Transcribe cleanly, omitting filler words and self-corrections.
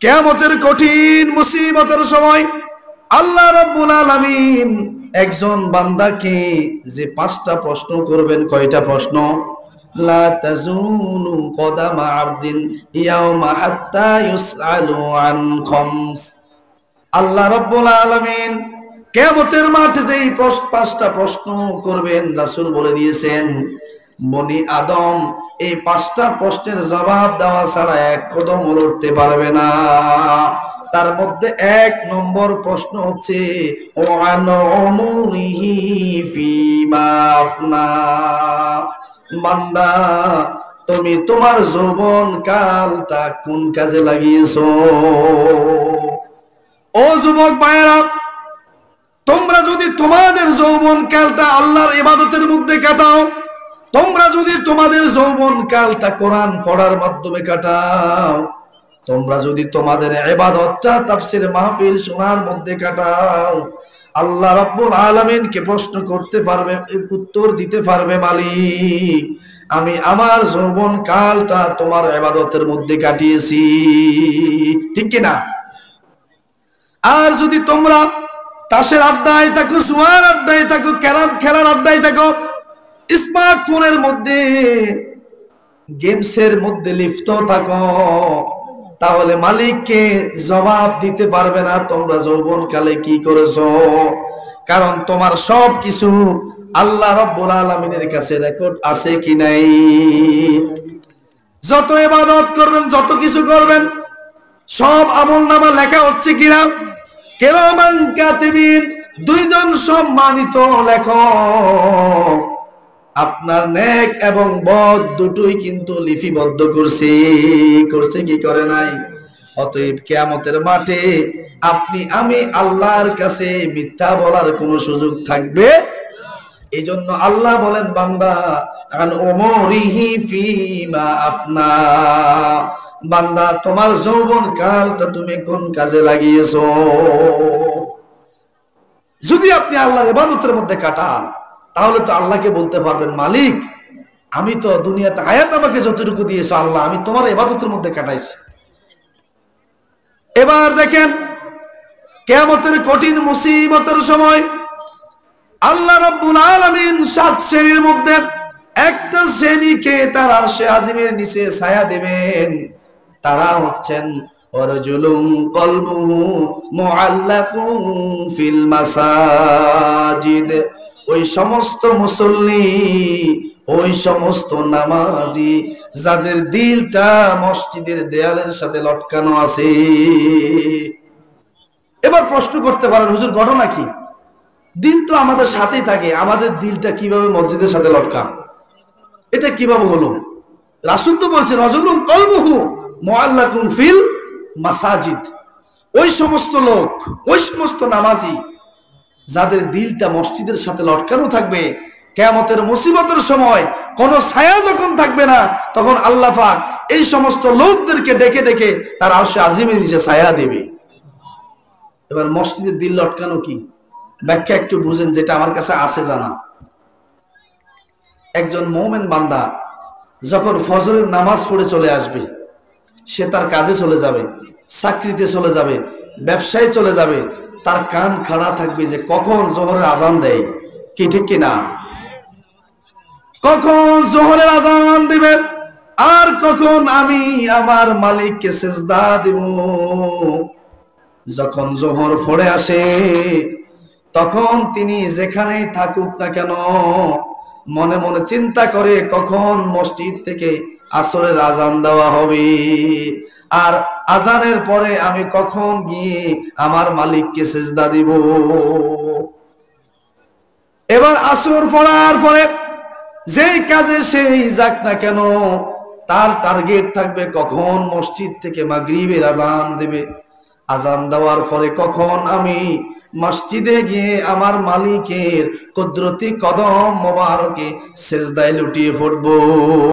কিয়ামতের কঠিন মুসিবতের সময় আল্লাহ রাব্বুল আলামিন একজন বান্দাকে যে 5টা প্রশ্ন করবেন। কয়টা প্রশ্ন? লা তাজুলু কদামা আবদিন ইয়াউমা হাত্তা ইউসআলু আন খামস। আল্লাহ রাব্বুল আলামিন কিয়ামতের মাঠে যেই 5টা প্রশ্ন করবেন, রাসূল বলে দিয়েছেন বনি আদম এই 5টা প্রশ্নের জবাব দেওয়া ছাড়া এক কদম উঠতে পারবে না। তার মধ্যে 1 নম্বর প্রশ্ন হচ্ছে ওয়ান উমরিহি ফিমা আফনা। বান্দা, তুমি তোমার যৌবন কালটা কোন কাজে লাগিয়েছো? ও যুবক ভাইরা, তোমরা যদি তোমাদের যৌবন কালটা আল্লাহর ইবাদতের মধ্যে কাটাও, তোমরা যদি তোমাদের যৌবন কালটা কোরআন পড়ার মাধ্যমে কাটাও, তোমরা যদি তোমাদের ইবাদতটা তাফসীর মাহফিল শোনার মধ্যে কাটাও, আল্লাহ রাব্বুল আলামিনকে প্রশ্ন করতে পারবে, উত্তর দিতে পারবে, মালিক আমি আমার যৌবন কালটা তোমার ইবাদতের মধ্যে কাটিয়েছি, ঠিক কি না? আর যদি তোমরা তাসের আড্ডায় থাকো, জুয়ার আড্ডায় থাকো, ক্যারাম খেলার আড্ডায় থাকো, স্মার্টফোনের মধ্যে গেমসের মধ্যে লিপ্ত থাকো, তাহলে মালিককে জবাব দিতে পারবে না তোমরা যৌবনকালে কি করেছো। কারণ তোমার সব কিছু আল্লাহ রাব্বুল আলামিনের কাছে রেকর্ড আছে কি নাই। যত ইবাদত করবেন, যত কিছু করবেন, সব আমলনামা লেখা হচ্ছে কিনা। কিরামান কাতিবিন, 2 জন সম্মানিত লেখক আপনার নেক এবং বদ দুটোই কিন্তু লিপিবদ্ধ করছে কি করে নাই। অতএব কিয়ামতের মাঠে আপনি আমি আল্লাহর কাছে মিথ্যা বলার কোনো সুযোগ থাকবে। এই জন্য আল্লাহ বলেন বান্দা আন উমরিহি ফিমা আফনা, বান্দা তোমার যৌবন কালটা তুমি কোন কাজে লাগিয়েছো। যদি আপনি আল্লাহর ইবাদতের মধ্যে কাটান, তাহলে তো আল্লাহকে বলতে পারবেন মালিক আমি তো দুনিয়াতে হায়াত আমাকে যতটুকু দিয়েছো আল্লাহ আমি তোমার ইবাদতের মধ্যে কাটাইছি। এবার দেখেন কিয়ামতের কঠিন মুসিবতের সময় আল্লাহ রাব্বুল আলামিন 7 শ্রেণীর মধ্যে একটা শ্রেণীকে তার আরশে আজিমের নিচে ছায়া দেবেন। তারা হচ্ছেন ওয়ারজুলুন কলবুহু মুআল্লাকুন ফিল মাসাজিদ। ওই সমস্ত মুসল্লি, ওই সমস্ত নামাজি যাদের দিলটা মসজিদের দেয়ালের সাথে লটকানো আছে। এবার প্রশ্ন করতে পারেন হুজুর ঘটনা কি? দিল তো আমাদের সাথেই থাকে, আমাদের দিলটা কিভাবে মসজিদের সাথে লটকা? এটা কিভাবে হলো? রাসূল তো বলছেন রাজুলুন কলবুহু মুআল্লাকুন ফিল মাসাজিদ। ওই সমস্ত লোক, ওই সমস্ত নামাজি যাদের দিলটা মসজিদের সাথে লটকানো থাকবে, কিয়ামতের মুসিবতের সময় কোন ছায়া যখন থাকবে না, তখন আল্লাহ পাক এই সমস্ত লোকদেরকে ডেকে ডেকে তার আরশে আজিমের নিচে ছায়া দেবে। এবার মসজিদের দিল লটকানো কি ব্যাখ্যা একটু বুঝেন, যেটা আমার কাছে আছে জানা। একজন মুমিন বান্দা যখন ফজরের নামাজ পড়ে চলে আসবে, সে তার কাজে চলে যাবে, চাকরিতে চলে যাবে, ব্যবসায় চলে যাবে, তার কান খাড়া থাকবে যে কখন জোহরের আজান দেয়, কি ঠিক কিনা? কখন জোহরের আজান দিবে আর কখন আমি আমার মালিককে সিজদা দেব। যখন জোহর পড়ে আসে তখন তিনি যেখানেই থাকুক না কেন মনে মনে চিন্তা করে কখন মসজিদ থেকে আসরের আজান দেওয়া হবে, আর আজানের পরে আমি কখন গিয়ে আমার মালিককে সিজদা দিব। এবার আসর পড়ার পরে যেই কাজে সেই যাক না কেন, তার টার্গেট থাকবে কখন মসজিদ থেকে মাগরিবের আজান দেবে। আজান দেওয়ার পরে কখন আমি মসজিদে গিয়ে আমার মালিকের কুদরতি কদম মোবারকে সিজদায় লুটিয়ে পড়ব।